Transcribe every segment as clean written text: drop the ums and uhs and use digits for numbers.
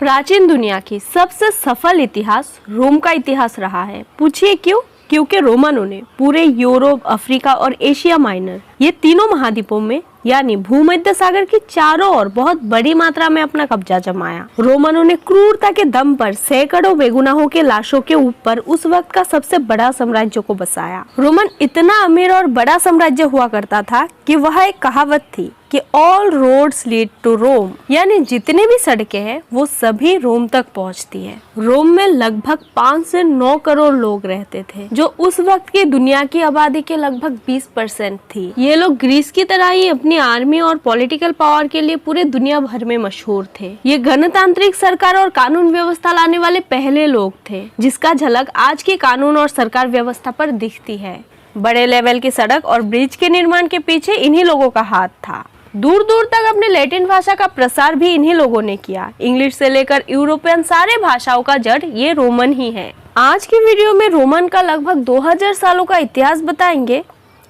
प्राचीन दुनिया की सबसे सफल इतिहास रोम का इतिहास रहा है। पूछिए क्यों? क्योंकि रोमनों ने पूरे यूरोप, अफ्रीका और एशिया माइनर, ये तीनों महाद्वीपों में यानी भूमध्य सागर की चारों ओर बहुत बड़ी मात्रा में अपना कब्जा जमाया। रोमनों ने क्रूरता के दम पर सैकड़ों बेगुनाहों के लाशों के ऊपर उस वक्त का सबसे बड़ा साम्राज्य को बसाया। रोमन इतना अमीर और बड़ा साम्राज्य हुआ करता था कि वह एक कहावत थी कि ऑल रोड्स लीड टू रोम, यानी जितनी भी सड़कें हैं वो सभी रोम तक पहुंचती है। रोम में लगभग 5 से 9 करोड़ लोग रहते थे, जो उस वक्त की दुनिया की आबादी के लगभग 20% थी। ये लोग ग्रीस की तरह ही अपनी आर्मी और पॉलिटिकल पावर के लिए पूरे दुनिया भर में मशहूर थे। ये गणतांत्रिक सरकार और कानून व्यवस्था लाने वाले पहले लोग थे, जिसका झलक आज की कानून और सरकार व्यवस्था पर दिखती है। बड़े लेवल की सड़क और ब्रिज के निर्माण के पीछे इन्हीं लोगों का हाथ था। दूर दूर तक अपने लैटिन भाषा का प्रसार भी इन्हीं लोगों ने किया। इंग्लिश से लेकर यूरोपियन सारे भाषाओं का जड़ ये रोमन ही है। आज की वीडियो में रोमन का लगभग 2000 सालों का इतिहास बताएंगे,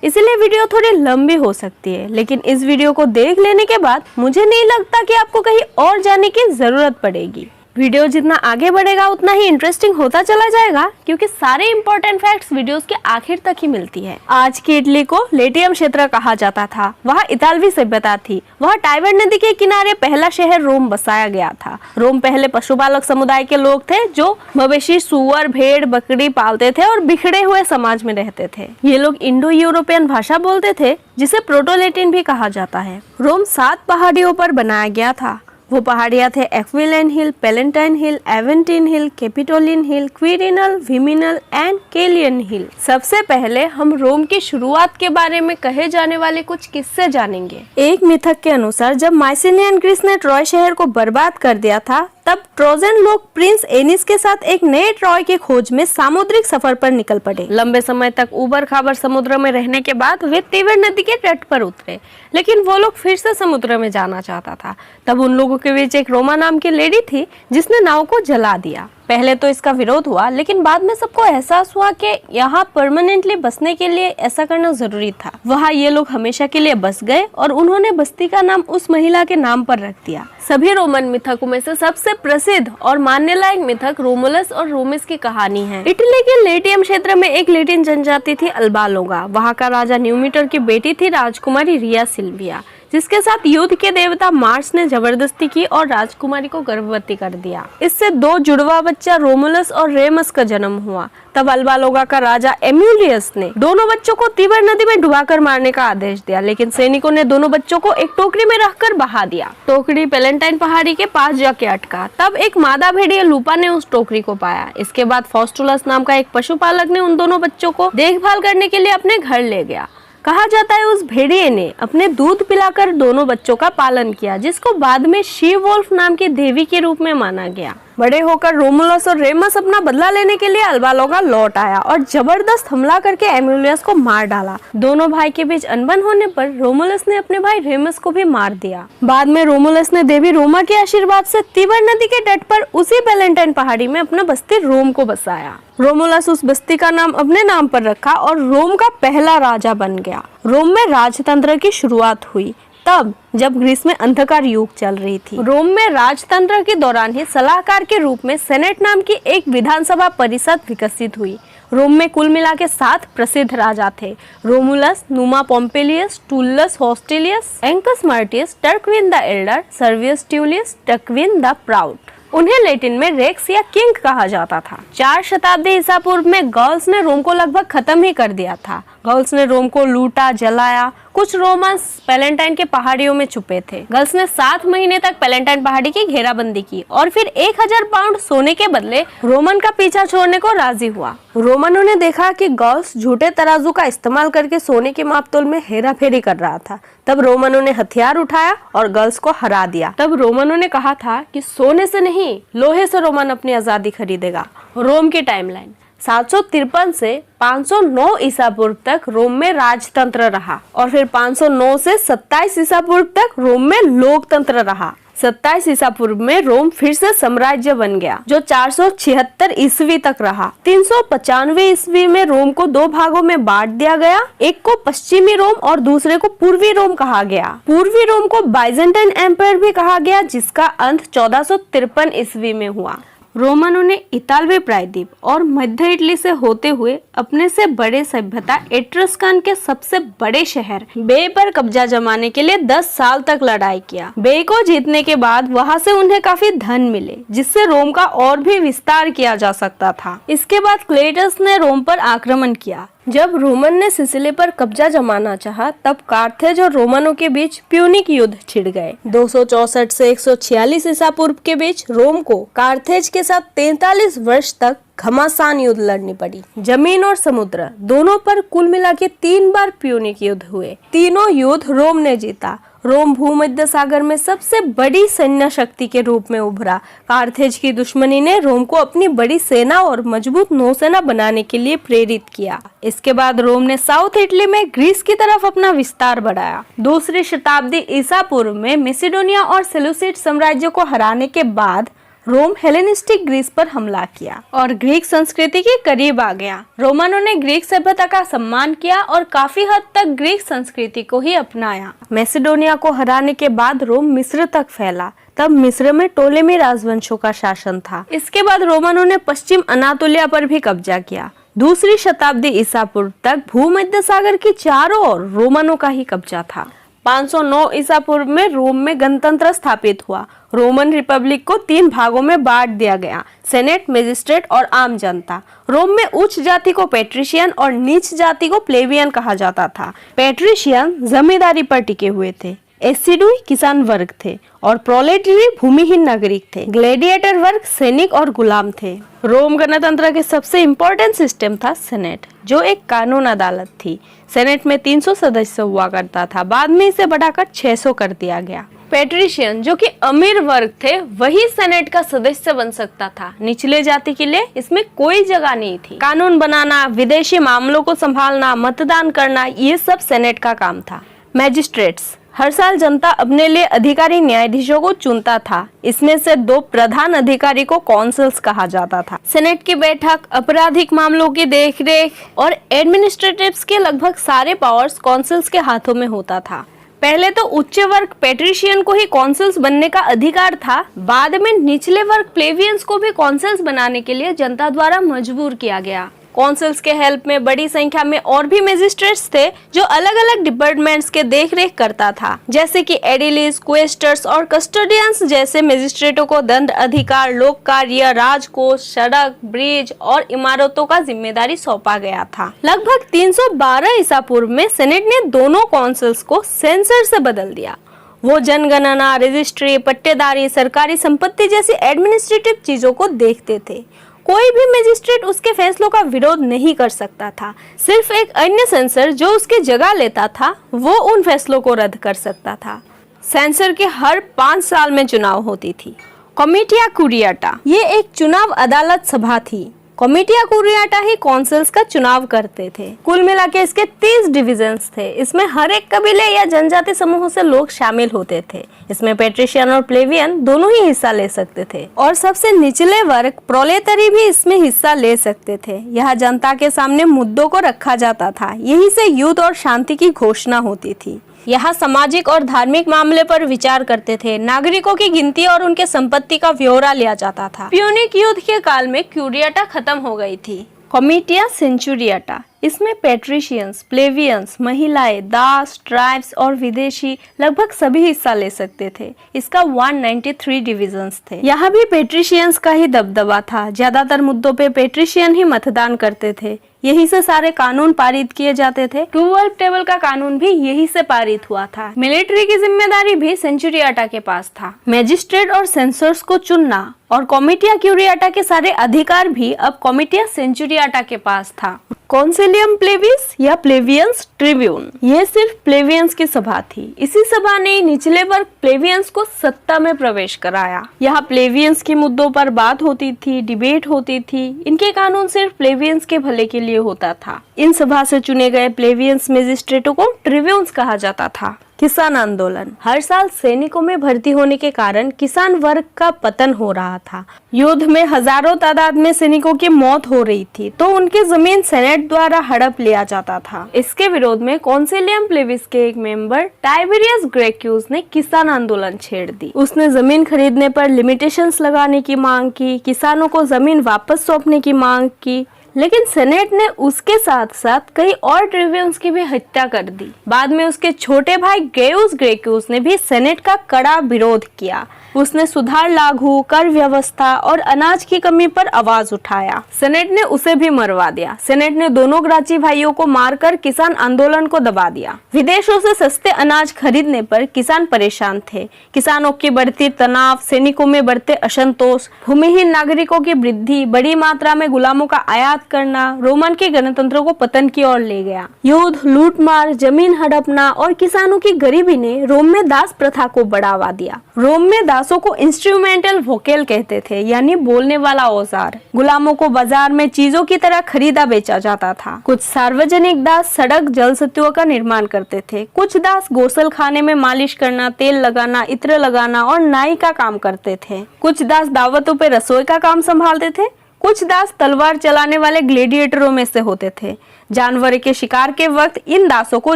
इसलिए वीडियो थोड़ी लंबी हो सकती है, लेकिन इस वीडियो को देख लेने के बाद मुझे नहीं लगता कि आपको कहीं और जाने की जरूरत पड़ेगी। वीडियो जितना आगे बढ़ेगा उतना ही इंटरेस्टिंग होता चला जाएगा, क्योंकि सारे इंपॉर्टेंट फैक्ट्स वीडियोस के आखिर तक ही मिलती है। आज की इटली को लेटियम क्षेत्र कहा जाता था। वहाँ इतालवी सभ्यता थी। वहाँ टाइबर नदी के किनारे पहला शहर रोम बसाया गया था। रोम पहले पशुपालक समुदाय के लोग थे, जो मवेशी, सुअर, भेड़, बकरी पालते थे और बिखरे हुए समाज में रहते थे। ये लोग इंडो यूरोपियन भाषा बोलते थे, जिसे प्रोटो लैटिन भी कहा जाता है। रोम 7 पहाड़ियों पर बनाया गया था। वो पहाड़ियाँ थे Esquiline hill, Palatine hill, Aventine hill, Capitoline hill, Quirinal, Viminal and Caelian hill. सबसे पहले हम रोम की शुरुआत के बारे में कहे जाने वाले कुछ किस्से जानेंगे। एक मिथक के अनुसार जब माइसिनियन ग्रीस ने ट्रॉय शहर को बर्बाद कर दिया था, तब ट्रोजन लोग प्रिंस एनिस के साथ एक नए ट्रॉय की खोज में सामुद्रिक सफर पर निकल पड़े। लंबे समय तक उबड़ खाबड़ समुद्र में रहने के बाद वे तिबर नदी के तट पर उतरे, लेकिन वो लोग फिर से समुद्र में जाना चाहता था। तब उन लोगों के बीच एक रोमा नाम की लेडी थी, जिसने नाव को जला दिया। पहले तो इसका विरोध हुआ, लेकिन बाद में सबको एहसास हुआ कि यहाँ परमानेंटली बसने के लिए ऐसा करना जरूरी था। वहाँ ये लोग हमेशा के लिए बस गए और उन्होंने बस्ती का नाम उस महिला के नाम पर रख दिया। सभी रोमन मिथकों में से सबसे प्रसिद्ध और मानने लायक मिथक रोमुलस और रोमिस की कहानी है। इटली के लेटियम क्षेत्र में एक लेटिन जनजाति थी अल्बालोगा। वहाँ का राजा न्यूमीटर की बेटी थी राजकुमारी रिया सिल्विया, जिसके साथ युद्ध के देवता मार्स ने जबरदस्ती की और राजकुमारी को गर्भवती कर दिया। इससे 2 जुड़वा बच्चा रोमुलस और रेमस का जन्म हुआ। तब अल्बालोगा का राजा एम्यूलियस ने दोनों बच्चों को तिबर नदी में डुबाकर मारने का आदेश दिया, लेकिन सैनिकों ने दोनों बच्चों को एक टोकरी में रखकर बहा दिया। टोकरी पैलेंटाइन पहाड़ी के पास जाके अटका। तब एक मादा भेड़िया लूपा ने उस टोकरी को पाया। इसके बाद फॉस्टुलस नाम का एक पशुपालक ने उन दोनों बच्चों को देखभाल करने के लिए अपने घर ले गया। कहा जाता है उस भेड़िए ने अपने दूध पिलाकर दोनों बच्चों का पालन किया, जिसको बाद में शी वोल्फ नाम की देवी के रूप में माना गया। बड़े होकर रोमुलस और रेमस अपना बदला लेने के लिए अल्बालोगा लौट आया और जबरदस्त हमला करके एम्यूलियस को मार डाला। दोनों भाई के बीच अनबन होने पर रोमुलस ने अपने भाई रेमस को भी मार दिया। बाद में रोमुलस ने देवी रोमा के आशीर्वाद से तिबर नदी के तट पर उसी पैलेंटाइन पहाड़ी में अपना बस्ती रोम को बसाया। रोमुलस उस बस्ती का नाम अपने नाम पर रखा और रोम का पहला राजा बन गया। रोम में राजतंत्र की शुरुआत हुई तब जब ग्रीस में अंधकार युग चल रही थी। रोम में राजतंत्र के दौरान ही सलाहकार के रूप में सेनेट नाम की एक विधानसभा परिषद विकसित हुई। रोम में कुल मिला के 7 प्रसिद्ध राजा थे: Romulus, Numa Pompilius, Tullus Hostilius, Ancus Marcius, Tarquin the Elder, Servius Tullius, Tarquin the Proud. उन्हें लैटिन में रेक्स या किंग कहा जाता था। 4 शताब्दी ईसा पूर्व में गॉल्स ने रोम को लगभग खत्म ही कर दिया था। गॉल्स ने रोम को लूटा, जलाया। कुछ रोमन्स पैलेंटाइन के पहाड़ियों में छुपे थे। गॉल्स ने 7 महीने तक पैलेंटाइन पहाड़ी की घेराबंदी की और फिर 1000 पाउंड सोने के बदले रोमन का पीछा छोड़ने को राजी हुआ। रोमनों ने देखा कि गॉल्स झूठे तराजू का इस्तेमाल करके सोने के मापतोल में हेराफेरी कर रहा था। तब रोमनों ने हथियार उठाया और गॉल्स को हरा दिया। तब रोमनों ने कहा था कि सोने से नहीं, लोहे से रोमन अपनी आजादी खरीदेगा। रोम की टाइमलाइन 753 से 509 ईसा पूर्व तक रोम में राजतंत्र रहा और फिर 509 से 27 ईसा पूर्व तक रोम में लोकतंत्र रहा। 27 ईसा पूर्व में रोम फिर से साम्राज्य बन गया, जो 476 ईस्वी तक रहा। 395 ईस्वी में रोम को दो भागों में बांट दिया गया, एक को पश्चिमी रोम और दूसरे को पूर्वी रोम कहा गया। पूर्वी रोम को बाइजेंटाइन एम्पायर भी कहा गया, जिसका अंत 1453 ईस्वी में हुआ। रोमनों ने इतालवी प्रायद्वीप और मध्य इटली से होते हुए अपने से बड़े सभ्यता एट्रस्कन के सबसे बड़े शहर बे पर कब्जा जमाने के लिए 10 साल तक लड़ाई किया। बे को जीतने के बाद वहां से उन्हें काफी धन मिले, जिससे रोम का और भी विस्तार किया जा सकता था। इसके बाद क्लेटस ने रोम पर आक्रमण किया। जब रोमन ने सिसिली पर कब्जा जमाना चाहा, तब कार्थेज और रोमनों के बीच प्यूनिक युद्ध छिड़ गए। 264 से 146 ईसा पूर्व के बीच रोम को कार्थेज के साथ 43 वर्ष तक घमासान युद्ध लड़नी पड़ी। जमीन और समुद्र दोनों पर कुल मिला के 3 बार प्यूनिक युद्ध हुए। तीनों युद्ध रोम ने जीता। रोम भूमध्य सागर में सबसे बड़ी सैन्य शक्ति के रूप में उभरा। कार्थेज की दुश्मनी ने रोम को अपनी बड़ी सेना और मजबूत नौसेना बनाने के लिए प्रेरित किया। इसके बाद रोम ने साउथ इटली में ग्रीस की तरफ अपना विस्तार बढ़ाया। दूसरी शताब्दी ईसा पूर्व में मैसेडोनिया और सेलूसिड साम्राज्य को हराने के बाद रोम हेलेनिस्टिक ग्रीस पर हमला किया और ग्रीक संस्कृति के करीब आ गया। रोमनों ने ग्रीक सभ्यता का सम्मान किया और काफी हद तक ग्रीक संस्कृति को ही अपनाया। मैसेडोनिया को हराने के बाद रोम मिस्र तक फैला। तब मिस्र में टोलेमी राजवंशों का शासन था। इसके बाद रोमनों ने पश्चिम अनातोलिया पर भी कब्जा किया। दूसरी शताब्दी ईसा पूर्व तक भूमध्य सागर की चारों ओर रोमनों का ही कब्जा था। 509 ईसा पूर्व में रोम में गणतंत्र स्थापित हुआ। रोमन रिपब्लिक को 3 भागों में बांट दिया गया, सेनेट, मजिस्ट्रेट और आम जनता। रोम में उच्च जाति को पेट्रिशियन और नीच जाति को प्लेबियन कहा जाता था। पेट्रिशियन जमींदारी पर टिके हुए थे, एसिडुई किसान वर्ग थे और प्रोलेटरी भूमिहीन नागरिक थे। ग्लैडिएटर वर्ग सैनिक और गुलाम थे। रोम गणतंत्र के सबसे इम्पोर्टेंट सिस्टम था सेनेट, जो एक कानून अदालत थी। सेनेट में 300 सदस्य हुआ करता था, बाद में इसे बढ़ाकर 600 कर दिया गया। पेट्रिशियन, जो कि अमीर वर्ग थे, वही सेनेट का सदस्य बन सकता था। निचले जाति के लिए इसमें कोई जगह नहीं थी। कानून बनाना, विदेशी मामलों को संभालना, मतदान करना, ये सब सेनेट का काम था। मैजिस्ट्रेट्स, हर साल जनता अपने लिए अधिकारी न्यायाधीशों को चुनता था। इसमें से 2 प्रधान अधिकारी को कॉन्सल्स कहा जाता था। सेनेट की बैठक, आपराधिक मामलों की देखरेख और एडमिनिस्ट्रेटिव्स के लगभग सारे पावर्स कॉन्सल्स के हाथों में होता था। पहले तो उच्च वर्ग पेट्रिशियन को ही कॉन्सल्स बनने का अधिकार था। बाद में निचले वर्ग प्लेबियंस को भी कॉन्सल्स बनाने के लिए जनता द्वारा मजबूर किया गया। कॉन्सल्स के हेल्प में बड़ी संख्या में और भी मैजिस्ट्रेट्स थे, जो अलग अलग डिपार्टमेंट्स के देखरेख करता था, जैसे कि एडिलिस, क्वेस्टर्स और कस्टोडियंस जैसे मैजिस्ट्रेटों को दंड अधिकार, लोक कार्य, राजकोष, सड़क, ब्रिज और इमारतों का जिम्मेदारी सौंपा गया था। लगभग 312 ईसा पूर्व में सेनेट ने दोनों कॉन्सल्स को सेंसर से बदल दिया। वो जनगणना, रजिस्ट्री, पट्टेदारी, सरकारी संपत्ति जैसी एडमिनिस्ट्रेटिव चीजों को देखते थे। कोई भी मैजिस्ट्रेट उसके फैसलों का विरोध नहीं कर सकता था। सिर्फ एक अन्य सेंसर जो उसकी जगह लेता था, वो उन फैसलों को रद्द कर सकता था। सेंसर के हर 5 साल में चुनाव होती थी। कॉमिटिया कुरियाटा, ये एक चुनाव अदालत सभा थी। कॉमिटिया कुरियाटा ही कॉन्सल्स का चुनाव करते थे। कुल मिला के इसके 30 डिविजन्स थे। इसमें हर एक कबीले या जनजाति समूहों से लोग शामिल होते थे। इसमें पेट्रिशियन और प्लेबियन दोनों ही हिस्सा ले सकते थे और सबसे निचले वर्ग प्रोलेटरी भी इसमें हिस्सा ले सकते थे। यह जनता के सामने मुद्दों को रखा जाता था। यही से युद्ध और शांति की घोषणा होती थी। यहाँ सामाजिक और धार्मिक मामले पर विचार करते थे। नागरिकों की गिनती और उनके संपत्ति का ब्यौरा लिया जाता था। प्यूनिक युद्ध के काल में क्यूरियाटा खत्म हो गई थी। कॉमिटिया सेंचुरियाटा, इसमें पेट्रिशियंस, प्लेबियंस, महिलाएं, दास, ट्राइब्स और विदेशी लगभग सभी हिस्सा ले सकते थे। इसका 193 डिविजन्स थे। यहाँ भी पेट्रिशियंस का ही दबदबा था। ज्यादातर मुद्दों पे पेट्रिशियन ही मतदान करते थे। यही से सारे कानून पारित किए जाते थे। 12 टेबल का कानून भी यही से पारित हुआ था। मिलिट्री की जिम्मेदारी भी सेंचुरियाटा के पास था। मैजिस्ट्रेट और सेंसर्स को चुनना और कॉमिटिया क्यूरियाटा के सारे अधिकार भी अब कॉमिटिया सेंचुरियाटा के पास था। कॉन्सिलियम प्लेबिस या प्लेबियंस ट्रिब्यून, ये सिर्फ प्लेबियंस की सभा थी। इसी सभा ने निचले वर्ग प्लेबियंस को सत्ता में प्रवेश कराया। यहाँ प्लेबियंस के मुद्दों पर बात होती थी, डिबेट होती थी। इनके कानून सिर्फ प्लेबियंस के भले के लिए होता था। इन सभा से चुने गए प्लेबियंस मैजिस्ट्रेटों को ट्रिब्यून्स कहा जाता था। किसान आंदोलन। हर साल सैनिकों में भर्ती होने के कारण किसान वर्ग का पतन हो रहा था। युद्ध में हजारों तादाद में सैनिकों की मौत हो रही थी, तो उनकी जमीन सेनेट द्वारा हड़प लिया जाता था। इसके विरोध में कॉन्सिलियम प्लेबिस के एक मेंबर टाइबेरियस ग्रेक्यूस ने किसान आंदोलन छेड़ दी। उसने जमीन खरीदने पर लिमिटेशंस लगाने की मांग की, किसानों को जमीन वापस सौंपने की मांग की, लेकिन सेनेट ने उसके साथ साथ कई और ट्रिब्यून्स की भी हत्या कर दी। बाद में उसके छोटे भाई गेउस ग्रेक्यूस ने भी सेनेट का कड़ा विरोध किया। उसने सुधार लागू, कर व्यवस्था और अनाज की कमी पर आवाज उठाया। सेनेट ने उसे भी मरवा दिया। सेनेट ने दोनों ग्राची भाइयों को मारकर किसान आंदोलन को दबा दिया। विदेशों से सस्ते अनाज खरीदने पर किसान परेशान थे। किसानों की बढ़ती तनाव, सैनिकों में बढ़ते असंतोष, भूमिहीन नागरिकों की वृद्धि, बड़ी मात्रा में गुलामों का आयात करना रोमन के गणतंत्र को पतन की ओर ले गया। युद्ध, लूटमार, जमीन हड़पना और किसानों की गरीबी ने रोम में दास प्रथा को बढ़ावा दिया। रोम में दासों को इंस्ट्रूमेंटल वोकेल कहते थे, यानी बोलने वाला औजार। गुलामों को बाजार में चीजों की तरह खरीदा बेचा जाता था। कुछ सार्वजनिक दास सड़क, जल सेतुओं का निर्माण करते थे। कुछ दास गोसल खाने में मालिश करना, तेल लगाना, इत्र लगाना और नाई का काम करते थे। कुछ दास दावतों पे रसोई का काम संभालते थे। कुछ दास तलवार चलाने वाले ग्लेडिएटरों में से होते थे। जानवर के शिकार के वक्त इन दासों को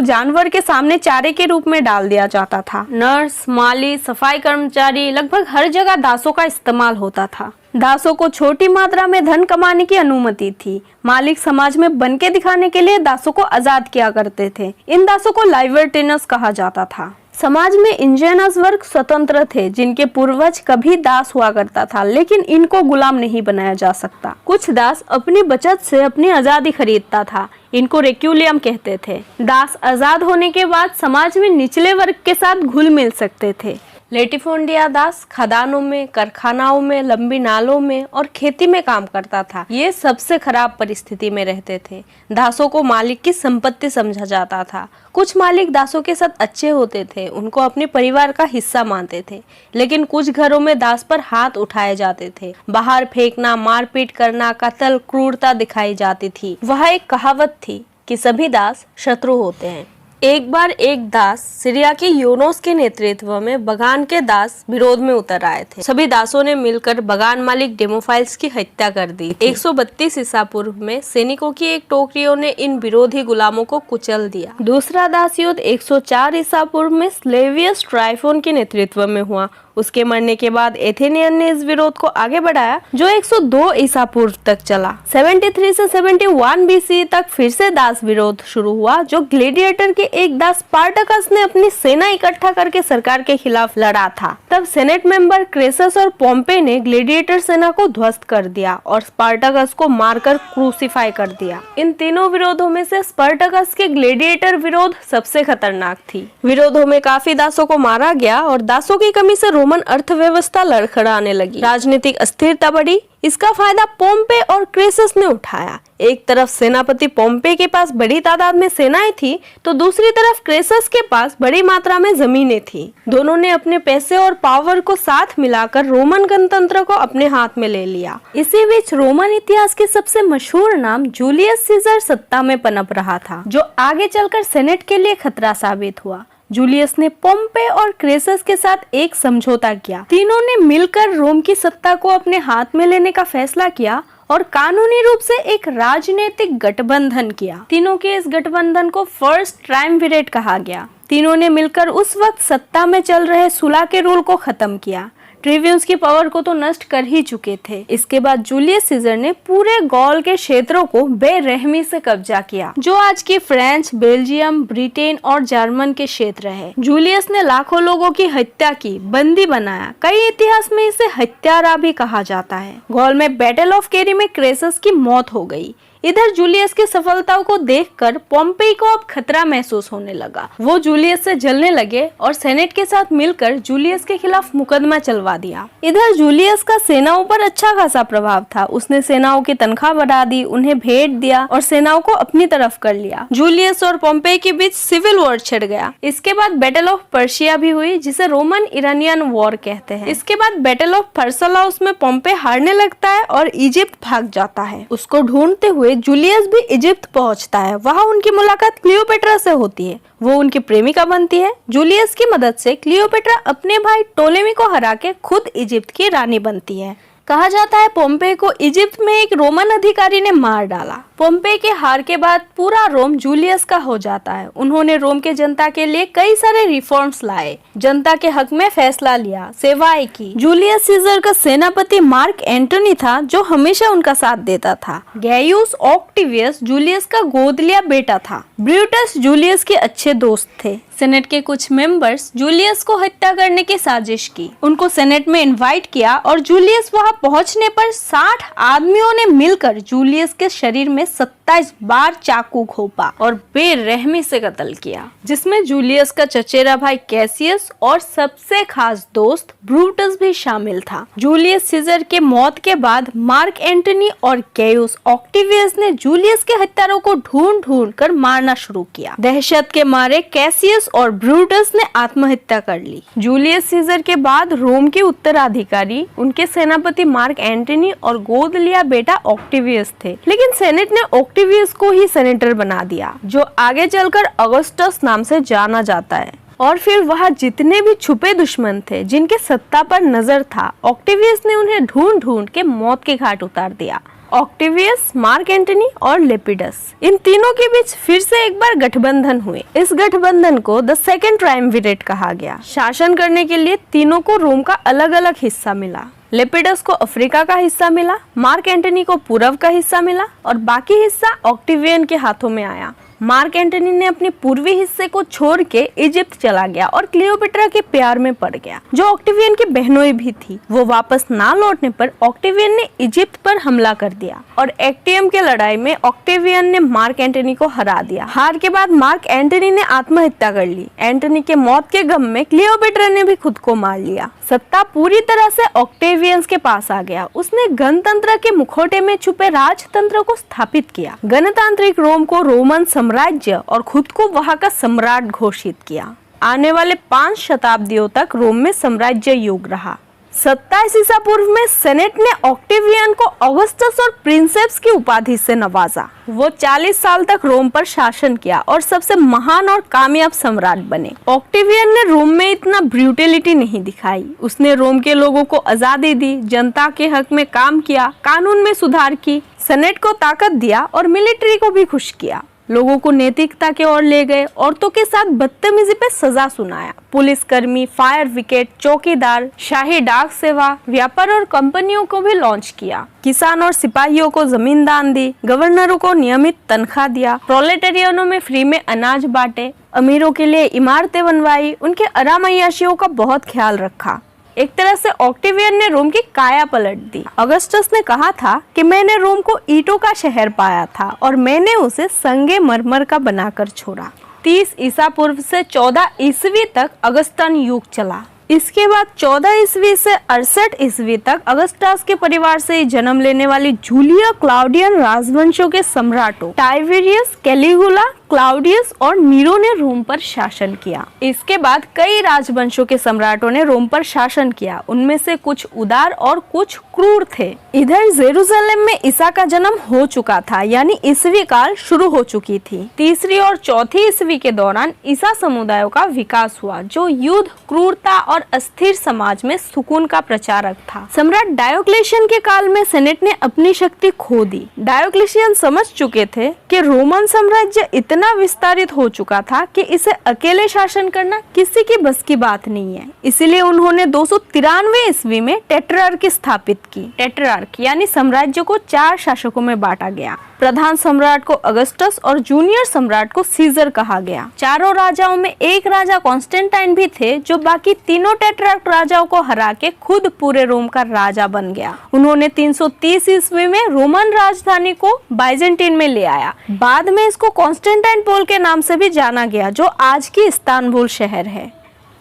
जानवर के सामने चारे के रूप में डाल दिया जाता था। नर्स, माली, सफाई कर्मचारी, लगभग हर जगह दासों का इस्तेमाल होता था। दासों को छोटी मात्रा में धन कमाने की अनुमति थी। मालिक समाज में बनके दिखाने के लिए दासों को आजाद किया करते थे। इन दासों को लाइबर्टिनस कहा जाता था। समाज में इंजेनस वर्ग स्वतंत्र थे, जिनके पूर्वज कभी दास हुआ करता था, लेकिन इनको गुलाम नहीं बनाया जा सकता। कुछ दास अपनी बचत से अपनी आजादी खरीदता था। इनको रेक्यूलियम कहते थे। दास आजाद होने के बाद समाज में निचले वर्ग के साथ घुल मिल सकते थे। लेटिफोंडिया दास खदानों में, कारखानाओं में, लंबी नालों में और खेती में काम करता था। ये सबसे खराब परिस्थिति में रहते थे। दासों को मालिक की संपत्ति समझा जाता था। कुछ मालिक दासों के साथ अच्छे होते थे, उनको अपने परिवार का हिस्सा मानते थे, लेकिन कुछ घरों में दास पर हाथ उठाए जाते थे। बाहर फेंकना, मारपीट करना, कत्ल, क्रूरता दिखाई जाती थी। वह एक कहावत थी कि सभी दास शत्रु होते हैं। एक बार एक दास सीरिया के यूनोस के नेतृत्व में बगान के दास विरोध में उतर आए थे। सभी दासों ने मिलकर बगान मालिक डेमोफाइल्स की हत्या कर दी। 132 ईसा पूर्व में सैनिकों की एक टोकरियों ने इन विरोधी गुलामों को कुचल दिया। दूसरा दास युद्ध 104 ईसा पूर्व में स्लेवियस ट्राइफोन के नेतृत्व में हुआ। उसके मरने के बाद एथेनियन ने इस विरोध को आगे बढ़ाया, जो 102 ईसा पूर्व तक चला। 73 से 71 बीसी तक फिर से दास विरोध शुरू हुआ, जो ग्लेडिएटर के एक दास स्पार्टकस ने अपनी सेना इकट्ठा करके सरकार के खिलाफ लड़ा था। तब सेनेट मेंबर क्रेसस और पोम्पे ने ग्लेडिएटर सेना को ध्वस्त कर दिया और स्पार्टकस को मारकर क्रूसिफाई कर दिया। इन तीनों विरोधों में से स्पार्टकस के ग्लेडिएटर विरोध सबसे खतरनाक थी। विरोधों में काफी दासों को मारा गया और दासों की कमी से रोमन अर्थव्यवस्था लड़खड़ाने लगी। राजनीतिक अस्थिरता बढ़ी। इसका फायदा पोम्पे और क्रेसस ने उठाया। एक तरफ सेनापति पोम्पे के पास बड़ी तादाद में सेनाएं थी, तो दूसरी तरफ क्रेसस के पास बड़ी मात्रा में जमीनें थी। दोनों ने अपने पैसे और पावर को साथ मिलाकर रोमन गणतंत्र को अपने हाथ में ले लिया। इसी बीच रोमन इतिहास के सबसे मशहूर नाम जूलियस सीजर सत्ता में पनप रहा था, जो आगे चलकर सेनेट के लिए खतरा साबित हुआ। जूलियस ने पोम्पे और क्रेसस के साथ एक समझौता किया। तीनों ने मिलकर रोम की सत्ता को अपने हाथ में लेने का फैसला किया और कानूनी रूप से एक राजनीतिक गठबंधन किया। तीनों के इस गठबंधन को फर्स्ट ट्रायम्विरेट कहा गया। तीनों ने मिलकर उस वक्त सत्ता में चल रहे सुला के रूल को खत्म किया। ट्रिब्यून्स की पावर को तो नष्ट कर ही चुके थे। इसके बाद जूलियस सीजर ने पूरे गॉल के क्षेत्रों को बेरहमी से कब्जा किया, जो आज की फ्रांस, बेल्जियम, ब्रिटेन और जर्मन के क्षेत्र है। जूलियस ने लाखों लोगों की हत्या की, बंदी बनाया। कई इतिहास में इसे हत्यारा भी कहा जाता है। गॉल में बैटल ऑफ केरी में क्रेसस की मौत हो गई। इधर जूलियस की सफलताओं को देखकर पोम्पेई को अब खतरा महसूस होने लगा। वो जूलियस से जलने लगे और सेनेट के साथ मिलकर जूलियस के खिलाफ मुकदमा चलवा दिया। इधर जूलियस का सेनाओं पर अच्छा खासा प्रभाव था। उसने सेनाओं की तनख्वाह बढ़ा दी, उन्हें भेंट दिया और सेनाओं को अपनी तरफ कर लिया। जूलियस और पोम्पेई के बीच सिविल वॉर छिड़ गया। इसके बाद बैटल ऑफ पर्शिया भी हुई, जिसे रोमन इरानियन वॉर कहते हैं। इसके बाद बैटल ऑफ फर्सला, उसमें पोम्पेई हारने लगता है और इजिप्ट भाग जाता है। उसको ढूंढते हुए जूलियस भी इजिप्ट पहुंचता है। वहां उनकी मुलाकात क्लियोपेट्रा से होती है। वो उनकी प्रेमिका बनती है। जूलियस की मदद से क्लियोपेट्रा अपने भाई टोलेमी को हरा के खुद इजिप्ट की रानी बनती है। कहा जाता है पोम्पेई को इजिप्ट में एक रोमन अधिकारी ने मार डाला। पोम्पेई के हार के बाद पूरा रोम जूलियस का हो जाता है। उन्होंने रोम के जनता के लिए कई सारे रिफॉर्म्स लाए, जनता के हक में फैसला लिया, सेवाएं की। जूलियस सीजर का सेनापति मार्क एंटोनी था जो हमेशा उनका साथ देता था। गैयुस ऑक्टिवियस जूलियस का गोद लिया बेटा था। ब्रूटस जूलियस के अच्छे दोस्त थे। सेनेट के कुछ मेंबर्स जूलियस को हत्या करने की साजिश की। उनको सेनेट में इनवाइट किया और जूलियस वहां पहुंचने पर 60 आदमियों ने मिलकर जूलियस के शरीर में 27 बार चाकू घोंपा और बेरहमी से कत्ल किया, जिसमें जूलियस का चचेरा भाई कैसियस और सबसे खास दोस्त ब्रूटस भी शामिल था। जूलियस सीजर के मौत के बाद मार्क एंटनी और गैयुस ऑक्टिवियस ने जूलियस के हत्यारों को ढूंढ ढूंढ कर मारना शुरू किया। दहशत के मारे कैसियस और ब्रूटस ने आत्महत्या कर ली। जूलियस सीजर के बाद रोम के उत्तराधिकारी उनके सेनापति मार्क एंटनी और गोद लिया बेटा ऑक्टिवियस थे, लेकिन सेनेट ने ऑक्टिवियस को ही सेनेटर बना दिया, जो आगे चलकर अगस्टस नाम से जाना जाता है। और फिर वहाँ जितने भी छुपे दुश्मन थे जिनके सत्ता पर नजर था, ऑक्टिवियस ने उन्हें ढूंढ ढूंढ के मौत के घाट उतार दिया। ऑक्टिवियस, मार्क एंटनी और लेपिडस, इन तीनों के बीच फिर से एक बार गठबंधन हुए। इस गठबंधन को द सेकेंड ट्रायम्विरेट कहा गया। शासन करने के लिए तीनों को रोम का अलग अलग हिस्सा मिला। लेपिडस को अफ्रीका का हिस्सा मिला, मार्क एंटनी को पूर्व का हिस्सा मिला और बाकी हिस्सा ऑक्टिवियन के हाथों में आया। मार्क एंटनी ने अपने पूर्वी हिस्से को छोड़ के इजिप्ट चला गया और क्लियोपेट्रा के प्यार में पड़ गया, जो ऑक्टिवियन की बहनोई भी थी। वो वापस ना लौटने पर ऑक्टिवियन ने इजिप्ट पर हमला कर दिया और एक्टियम के लड़ाई में ऑक्टिवियन ने मार्क एंटनी को हरा दिया। हार के बाद मार्क एंटनी ने आत्महत्या कर ली। एंटनी के मौत के गम में क्लियोपेट्रा ने भी खुद को मार लिया। सत्ता पूरी तरह से ऑक्टेवियंस के पास आ गया। उसने गणतंत्र के मुखौटे में छुपे राजतंत्र को स्थापित किया। गणतांत्रिक रोम को रोमन साम्राज्य और खुद को वहां का सम्राट घोषित किया। आने वाले 5 शताब्दियों तक रोम में साम्राज्य युग रहा। 27 ईसा पूर्व में सेनेट ने ऑक्टेवियन को ऑगस्टस और प्रिंसेप्स की उपाधि से नवाजा। वो 40 साल तक रोम पर शासन किया और सबसे महान और कामयाब सम्राट बने। ऑक्टेवियन ने रोम में इतना ब्रूटलिटी नहीं दिखाई। उसने रोम के लोगों को आजादी दी, जनता के हक में काम किया, कानून में सुधार की, सेनेट को ताकत दिया और मिलिट्री को भी खुश किया। लोगों को नैतिकता के ओर ले गए। औरतों के साथ बदतमीजी पे सजा सुनाया। पुलिसकर्मी, फायर विकेट, चौकीदार, शाही डाक सेवा, व्यापार और कंपनियों को भी लॉन्च किया। किसान और सिपाहियों को जमीन दान दी। गवर्नरों को नियमित तनख्वाह दिया। प्रोलेटेरियनों में फ्री में अनाज बांटे। अमीरों के लिए इमारतें बनवाई। उनके आराम अय्याशियों का बहुत ख्याल रखा। एक तरह से ऑक्टेवियन ने रोम की काया पलट दी। अगस्टस ने कहा था कि मैंने रोम को ईंटों का शहर पाया था और मैंने उसे संगे मरमर का बनाकर छोड़ा। 30 ईसा पूर्व से 14 ईस्वी तक अगस्टन युग चला। इसके बाद 14 ईस्वी से 68 ईस्वी तक अगस्टस के परिवार से जन्म लेने वाली जूलिया क्लाउडियन राजवंशों के सम्राटों टाइबेरियस, कैलिगुला, क्लाउडियस और नीरो ने रोम पर शासन किया। इसके बाद कई राजवंशों के सम्राटों ने रोम पर शासन किया। उनमें से कुछ उदार और कुछ क्रूर थे। इधर जेरूसलम में ईसा का जन्म हो चुका था, यानी ईसवी काल शुरू हो चुकी थी। तीसरी और चौथी ईस्वी के दौरान ईसा समुदायों का विकास हुआ, जो युद्ध, क्रूरता और अस्थिर समाज में सुकून का प्रचारक था। सम्राट डायोक्लेशियन के काल में सेनेट ने अपनी शक्ति खो दी। डायोक्लेशियन समझ चुके थे कि रोमन साम्राज्य इतना विस्तारित हो चुका था कि इसे अकेले शासन करना किसी की बस की बात नहीं है। इसीलिए उन्होंने 293 ईस्वी में टेट्रार्क स्थापित की। टेट्रार्क यानी साम्राज्य को 4 शासकों में बांटा गया। प्रधान सम्राट को अगस्टस और जूनियर सम्राट को सीजर कहा गया। चारों राजाओं में एक राजा कॉन्स्टेंटाइन भी थे, जो बाकी तीनों टेट्रार्क राजाओं को हरा के खुद पूरे रोम का राजा बन गया। उन्होंने 330 ईस्वी में रोमन राजधानी को बाइजेंटीन में ले आया। बाद में इसको कॉन्स्टेंटाइनपोल के नाम से भी जाना गया, जो आज की इस्तांबुल शहर है।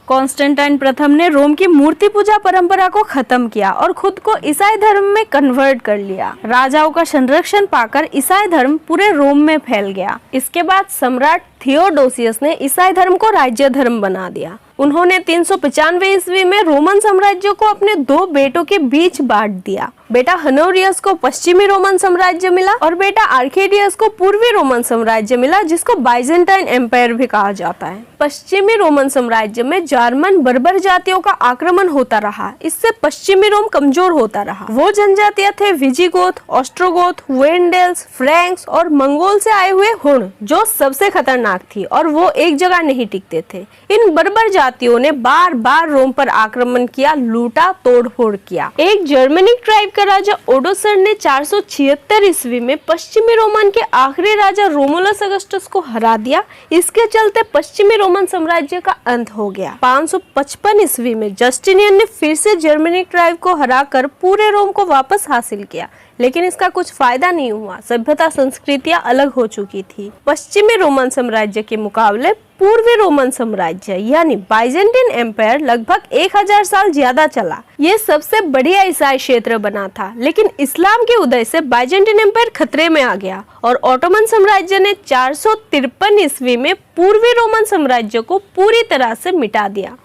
कॉन्स्टेंटाइन प्रथम ने रोम की मूर्ति पूजा परंपरा को खत्म किया और खुद को ईसाई धर्म में कन्वर्ट कर लिया। राजाओं का संरक्षण पाकर ईसाई धर्म पूरे रोम में फैल गया। इसके बाद सम्राट थियोडोसियस ने ईसाई धर्म को राज्य धर्म बना दिया। उन्होंने 395 ईस्वी में रोमन साम्राज्य को अपने दो बेटों के बीच बांट दिया। बेटा हनोरियस को पश्चिमी रोमन साम्राज्य मिला और बेटा आर्केडियस को पूर्वी रोमन साम्राज्य मिला, जिसको बाइजेंटाइन एम्पायर भी कहा जाता है। पश्चिमी रोमन साम्राज्य में जर्मन बर्बर जातियों का आक्रमण होता रहा, इससे पश्चिमी रोम कमजोर होता रहा। वो जनजातियां थे विजिगोथ, ऑस्ट्रोगोथ, वेंडेल्स, फ्रैंक्स और मंगोल से आए हुए हुन, जो सबसे खतरनाक थी और वो एक जगह नहीं टिकते थे। इन बर्बर जातियों ने बार बार रोम पर आक्रमण किया, लूटा, तोड़फोड़ किया। एक जर्मनिक ट्राइब का राजा ओडोसर ने 476 ईस्वी में पश्चिमी रोमन के आखिरी राजा रोमुलस अगस्टस को हरा दिया। इसके चलते पश्चिमी रोमन साम्राज्य का अंत हो गया। 555 ईस्वी में जस्टिनियन ने फिर से जर्मनिक ट्राइब को हराकर पूरे रोम को वापस हासिल किया, लेकिन इसका कुछ फायदा नहीं हुआ। सभ्यता संस्कृतियां अलग हो चुकी थी। पश्चिमी रोमन साम्राज्य के मुकाबले पूर्वी रोमन साम्राज्य यानी बाइजेंटाइन एम्पायर लगभग 1000 साल ज्यादा चला। ये सबसे बढ़िया ईसाई क्षेत्र बना था, लेकिन इस्लाम के उदय से बाइजेंटाइन एम्पायर खतरे में आ गया और ऑटोमन साम्राज्य ने 453 ईस्वी में पूर्वी रोमन साम्राज्य को पूरी तरह से मिटा दिया।